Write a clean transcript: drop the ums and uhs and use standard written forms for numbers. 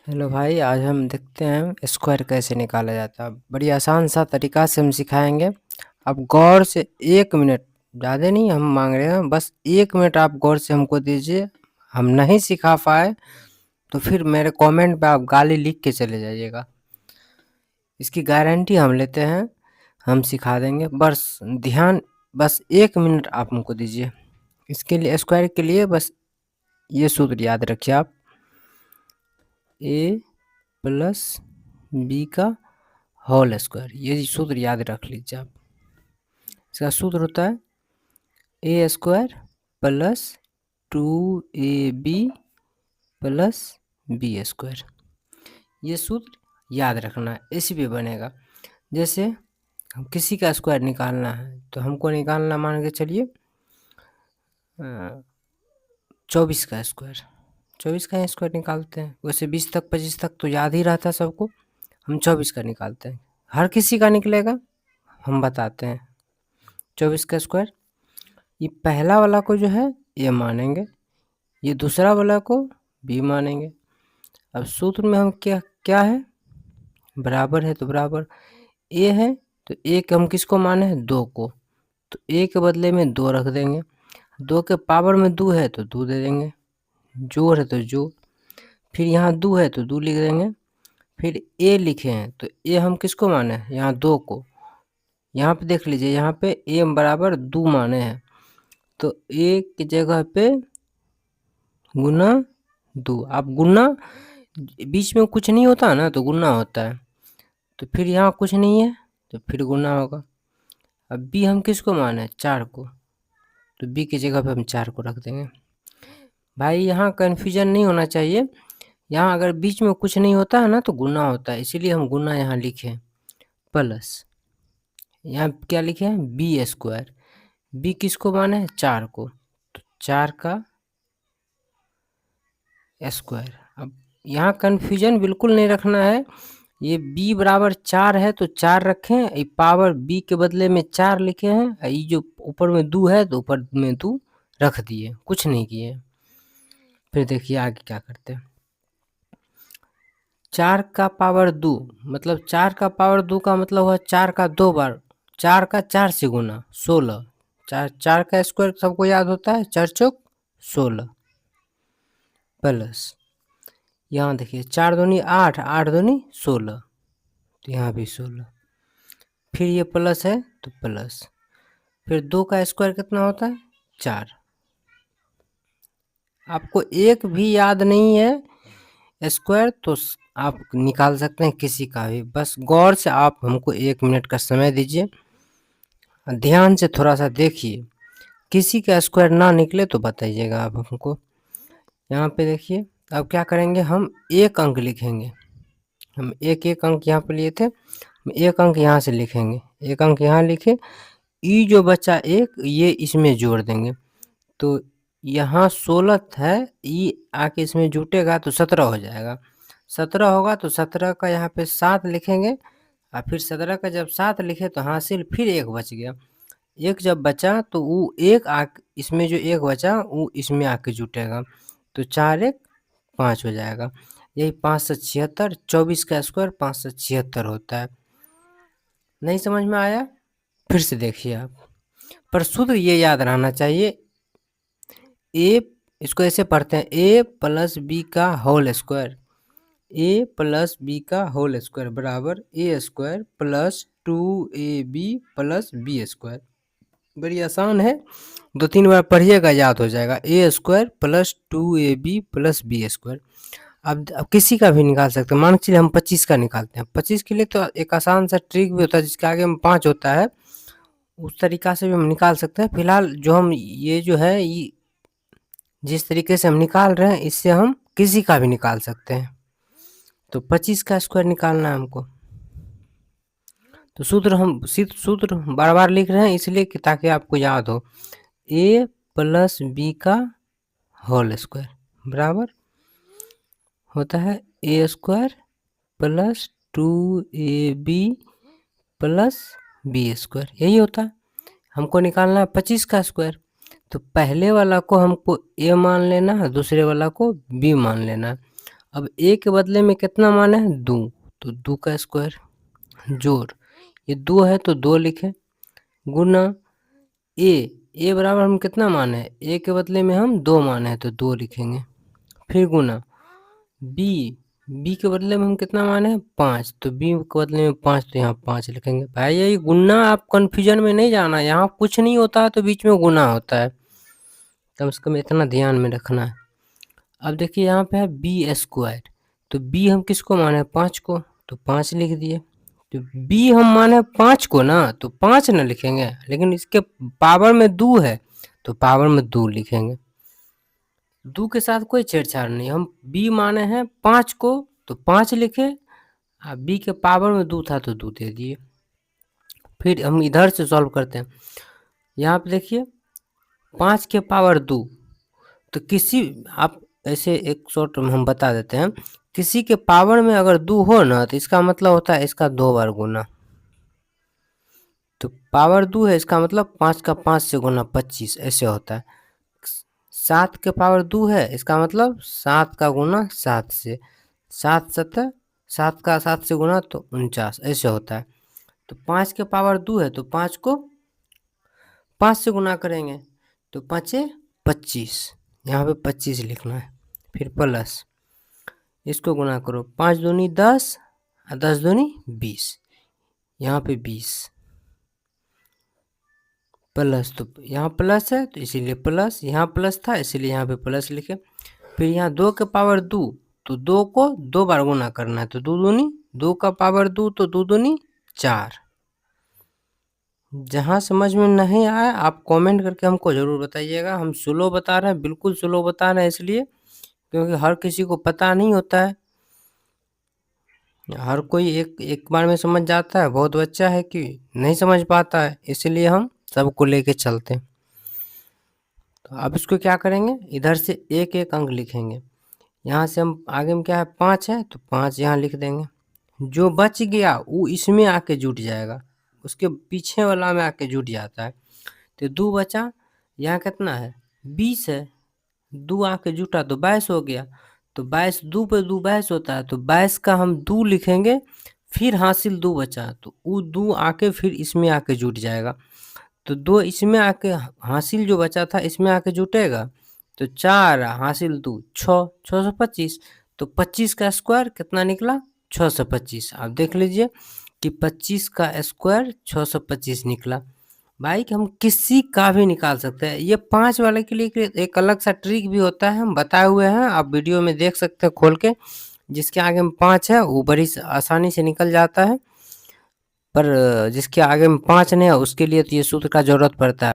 Hello भाई, आज हम देखते हैं स्क्वायर कैसे निकाला जाता है। बड़ी आसान सा तरीका से हम सिखाएंगे। आप गौर से 1 मिनट, ज़्यादा नहीं हम मांग रहे हैं, बस 1 मिनट आप गौर से हमको दीजिए। हम नहीं सिखा पाए तो फिर मेरे कमेंट पे आप गाली लिख के चले जाइएगा। इसकी गारंटी हम लेते हैं, हम सिखा देंगे। बस 1 मिनट आप हमको दीजिए। इसके लिए स्क्वायर के लिए बस ये सूत्र याद रखिए आप, ए प्लस बी का होल स्क्वायर, ये सूत्र याद रख लीजिए आप। इसका सूत्र होता है A square plus 2ab plus B square. ये सूत्र याद रखना है, इसी पे बनेगा। जैसे हम किसी का स्क्वायर निकालना है तो हमको निकालना, मान के चलिए 24 का स्क्वायर। 24 का स्क्वायर निकालते हैं। वैसे 20 तक 25 तक तो याद ही रहता है सबको, हम 24 का निकालते हैं। हर किसी का निकलेगा, हम बताते हैं। 24 का स्क्वायर, ये पहला वाला को जो है ए मानेंगे, ये दूसरा वाला को बी मानेंगे। अब सूत्र में हम क्या क्या है, बराबर है तो बराबर, ए है तो ए के हम किसको माने हैं, 2 को, तो ए के बदले में 2 रख देंगे। 2 के पावर में 2 है तो 2 दे देंगे, जोड़ है तो जोड़। फिर यहाँ 2 है तो 2 लिख देंगे। फिर ए लिखे हैं तो ए हम किसको माने हैं, यहाँ 2 को। यहाँ पे देख लीजिए, यहाँ पे ए बराबर 2 माने हैं, तो ए की जगह पे गुना 2। आप गुना, बीच में कुछ नहीं होता ना तो गुना होता है, तो फिर यहाँ कुछ नहीं है तो फिर गुना होगा। अब बी हम किसको माने, 4 को, तो बी की जगह पे हम 4 को रख देंगे। भाई यहाँ कन्फ्यूजन नहीं होना चाहिए, यहाँ अगर बीच में कुछ नहीं होता है ना तो गुना होता है, इसीलिए हम गुना यहाँ लिखे। प्लस यहाँ क्या लिखे हैं, बी स्क्वायर। बी किसको माने हैं, 4 को, तो 4 का स्क्वायर। अब यहाँ कन्फ्यूजन बिल्कुल नहीं रखना है। ये b बराबर 4 है तो 4 रखें, ये पावर b के बदले में 4 लिखे हैं, ये जो ऊपर में 2 है तो ऊपर में 2 रख दिए, कुछ नहीं किए। फिर देखिए आगे क्या करते हैं। 4 का पावर 2 मतलब 4 का पावर 2 का मतलब हुआ 4 का 2 बार, 4 का 4 से गुना 16। 4 का स्क्वायर सबको याद होता है, 4 चौक 16। प्लस यहाँ देखिए 4 दूनी 8, 8 दूनी 16, तो यहाँ भी 16। फिर ये प्लस है तो प्लस, फिर 2 का स्क्वायर कितना होता है, 4। आपको एक भी याद नहीं है स्क्वायर तो आप निकाल सकते हैं किसी का भी, बस गौर से आप हमको 1 मिनट का समय दीजिए, ध्यान से थोड़ा सा देखिए। किसी का स्क्वायर ना निकले तो बताइएगा आप हमको। यहाँ पे देखिए, अब क्या करेंगे, हम एक अंक लिखेंगे। हम एक एक अंक यहाँ पे लिए थे, हम एक अंक यहाँ से लिखेंगे, एक अंक यहाँ लिखे। ई जो बचा एक, ये इसमें जोड़ देंगे, तो यहाँ 16 है, ई आके इसमें जुटेगा तो 17 हो जाएगा। 17 होगा तो 17 का यहाँ पे 7 लिखेंगे, और फिर 17 का जब 7 लिखे तो हासिल फिर एक बच गया। एक जब बचा तो वो एक इसमें जो एक बचा वो इसमें आके जुटेगा, तो 4 1 5 हो जाएगा। यही 576, 24 का स्क्वायर 576 होता है। नहीं समझ में आया, फिर से देखिए आप, पर सूत्र ये याद रहना चाहिए। ए, इसको ऐसे पढ़ते हैं, ए प्लस बी का whole square, A plus B का होल स्क्वायर बराबर A square plus 2ab plus B square. बड़ी आसान है, 2-3 बार पढ़िएगा याद हो जाएगा। A square plus 2ab plus B square. अब किसी का भी निकाल सकते हैं, मान के चलिए हम 25 का निकालते हैं। 25 के लिए तो एक आसान सा ट्रिक भी होता है, जिसके आगे में 5 होता है, उस तरीका से भी हम निकाल सकते हैं। फिलहाल जो हम ये जो है, ये जिस तरीके से हम निकाल रहे हैं, इससे हम किसी का भी निकाल सकते हैं। तो 25 का स्क्वायर निकालना है हमको, तो सूत्र बार बार लिख रहे हैं इसलिए कि ताकि आपको याद हो। ए प्लस बी का होल स्क्वायर बराबर होता है A square plus 2ab plus B square, यही होता है। हमको निकालना है 25 का स्क्वायर, तो पहले वाला को हमको ए मान लेना है, दूसरे वाला को बी मान लेना है। अब ए के बदले में कितना मान है 2, तो 2 का स्क्वायर जोड़, ये 2 है तो 2 लिखे, गुना ए बराबर हम कितना मान है, ए के बदले में हम 2 मान है तो 2 लिखेंगे, फिर गुना बी के बदले में हम कितना मान है 5, तो बी के बदले में 5 तो यहाँ 5 लिखेंगे। भाई यही गुना, आप कंफ्यूजन में नहीं जाना, यहाँ कुछ नहीं होता है तो बीच में गुना होता है, कम से कम इतना ध्यान में रखना है। अब देखिए यहाँ पे है बी स्क्वायर, तो बी हम किसको माने 5 को, तो 5 लिख दिए। तो बी हम माने 5 को ना, तो 5 ना लिखेंगे, लेकिन इसके पावर में 2 है तो पावर में 2 लिखेंगे। 2 के साथ कोई छेड़छाड़ नहीं, हम बी माने हैं 5 को तो 5 लिखे, बी के पावर में 2 था तो 2 दे दिए। फिर हम इधर से सॉल्व करते हैं, यहाँ पे देखिए 5 के पावर 2, तो किसी आप ऐसे एक शॉर्ट हम बता देते हैं, किसी के पावर में अगर 2 हो ना तो इसका मतलब होता है इसका 2 बार गुना, तो पावर 2 है इसका मतलब 5 का 5 से गुना 25 ऐसे होता है। 7 के पावर 2 है इसका मतलब 7 का गुना 7 से, 7 7 7 का 7 से गुना तो 49 ऐसे होता है। तो 5 के पावर 2 है तो 5 को 5 से गुना करेंगे तो 5 25, यहाँ पे 25 लिखना है, फिर प्लस इसको गुना करो, 5 दूनी 10 और 10 दूनी 20, यहाँ पे 20 प्लस, तो यहाँ प्लस है तो इसीलिए प्लस, यहाँ प्लस था इसीलिए यहाँ पे प्लस लिखे। फिर यहाँ 2 के पावर 2, तो 2 को 2 बार गुना करना है तो 2 दूनी 2 का पावर 2 तो 2 दूनी 4। जहाँ समझ में नहीं आया आप कमेंट करके हमको ज़रूर बताइएगा, हम स्लो बता रहे हैं, बिल्कुल स्लो बता रहे हैं इसलिए क्योंकि हर किसी को पता नहीं होता है, हर कोई एक बार में समझ जाता है, बहुत बच्चा है कि नहीं समझ पाता है, इसलिए हम सबको लेके चलते हैं। तो अब इसको क्या करेंगे, इधर से एक एक अंक लिखेंगे, यहाँ से हम आगे में क्या है 5 है तो 5 यहाँ लिख देंगे, जो बच गया वो इसमें आके जुट जाएगा, उसके पीछे वाला में आके जुट जाता है, तो 2 बचा, यहाँ कितना है 20 है, 2 आके जुटा तो 22 हो गया, तो 22 2 पे 2 22 होता है, तो 22 का हम 2 लिखेंगे, फिर हासिल 2 बचा तो वो 2 आके फिर इसमें आके जुट जाएगा, तो 2 इसमें आके हासिल जो बचा था इसमें आके जुटेगा, तो 4 हासिल 2 6 625, तो 25 का स्क्वायर कितना निकला 625। आप देख लीजिए कि 25 का स्क्वायर 625 निकला। भाई कि हम किसी का भी निकाल सकते हैं, ये 5 वाले के लिए एक अलग सा ट्रिक भी होता है, हम बताए हुए हैं, आप वीडियो में देख सकते हैं खोल के, जिसके आगे में 5 है वो बड़ी आसानी से निकल जाता है, पर जिसके आगे में 5 नहीं है उसके लिए तो ये सूत्र का जरूरत पड़ता है।